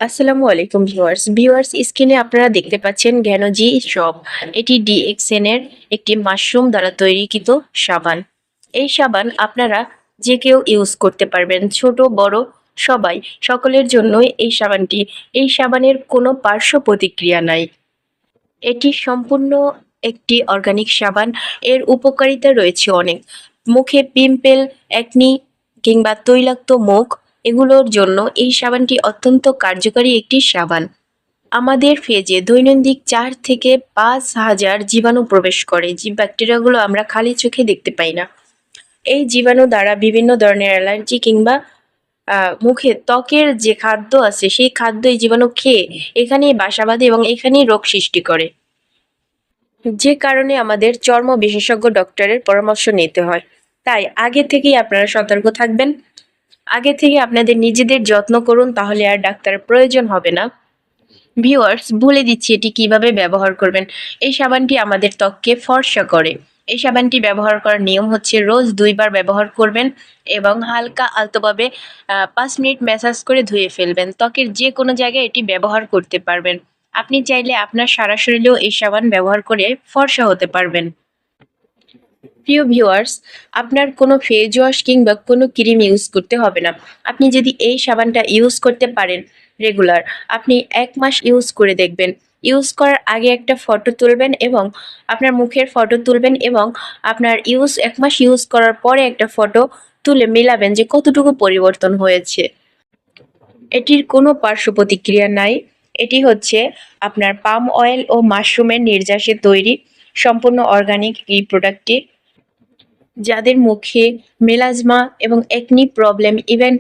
আসসালামু আলাইকুম ভিউয়ার্স স্ক্রিনে আপনারা দেখতে পাচ্ছেন জ্ঞানজি শপ। এটি ডিএক্সএন এর একটি মাশরুম দ্বারা তৈরিকৃত সাবান। এই সাবান আপনারা যে কেউ ইউজ করতে পারবেন, ছোট বড় সবাই, সকলের জন্যই এই সাবানের কোনো পার্শ্ব প্রতিক্রিয়া নাই। এটি সম্পূর্ণ একটি অর্গানিক সাবান। এর উপকারিতা রয়েছে অনেক। মুখে পিম্পল, একনি কিংবা তৈলাক্ত মুখ এগুলোর জন্য এই সাবানটি অত্যন্ত কার্যকরী একটি সাবান। আমাদের ফেজে দৈনন্দিন ৪ থেকে ৫,০০০ জীবাণু প্রবেশ করে, যে ব্যাকটেরিয়াগুলো আমরা খালি চোখে দেখতে পাই না। এই জীবাণু দ্বারা বিভিন্ন ধরনের অ্যালার্জি কিংবা মুখে ত্বকের যে খাদ্য আছে সেই খাদ্য এই জীবাণু খেয়ে এখানেই বাসা বাঁধে এবং এখানেই রোগ সৃষ্টি করে। যে কারণে আমাদের চর্ম বিশেষজ্ঞ ডক্টরের পরামর্শ নিতে হয়। তাই আগে থেকেই আপনারা সতর্ক থাকবেন। আগে থেকে আপনাদের নিজেদের যত্ন করুন, তাহলে আর ডাক্তারের প্রয়োজন হবে না। ভিউয়ার্স, বলে দিচ্ছি এটি কিভাবে ব্যবহার করবেন। এই সাবানটি আমাদের ত্বককে ফর্সা করে। এই সাবানটি ব্যবহার করার নিয়ম হচ্ছে রোজ ২ বার ব্যবহার করবেন এবং হালকা আলতোভাবে ৫ মিনিট ম্যাসাজ করে ধুয়ে ফেলবেন। ত্বকের যে কোনো জায়গায় এটি ব্যবহার করতে পারবেন। আপনি চাইলে আপনার সারা শরীরেও এই সাবান ব্যবহার করে ফর্সা হতে পারবেন। প্রিয় ভিউয়ার্স, আপনার কোনো ফেস ওয়াশ কিংবা কোনো ক্রিম ইউজ করতে হবে না। আপনি যদি এই সাবানটা ইউজ করতে পারেন রেগুলার, আপনি ১ মাস ইউজ করে দেখবেন। ইউজ করার আগে একটা ফটো তুলবেন এবং আপনার মুখের ফটো তুলবেন এবং আপনার ১ মাস ইউজ করার পরে একটা ফটো তুলে মেলাবেন যে কতটুকু পরিবর্তন হয়েছে। এটির কোনো পার্শ্ব প্রতিক্রিয়া নাই। এটি হচ্ছে আপনার পাম অয়েল ও মাশরুমের নির্যাসে তৈরি, সম্পূর্ণ অর্গানিক এই প্রোডাক্টটি। যাদের মুখে মেলাজমা এবং একনি প্রবলেম, ইভেন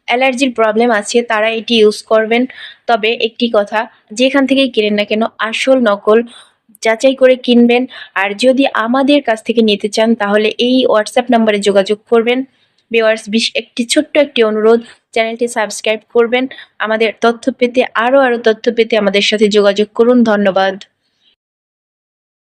অ্যালার্জির প্রবলেম আছে, তারা এটি ইউজ করবেন। তবে একটি কথা, যেখান থেকেই কেনেন না কেন আসল নকল যাচাই করে কিনবেন। আর যদি আমাদের কাছ থেকে নিতে চান তাহলে এই হোয়াটসঅ্যাপ নাম্বারে যোগাযোগ করবেন। ভিউয়ার্স, একটি ছোট্ট একটি অনুরোধ, চ্যানেলটি সাবস্ক্রাইব করবেন। আমাদের তথ্য পেতে আরও তথ্য পেতে আমাদের সাথে যোগাযোগ করুন। ধন্যবাদ।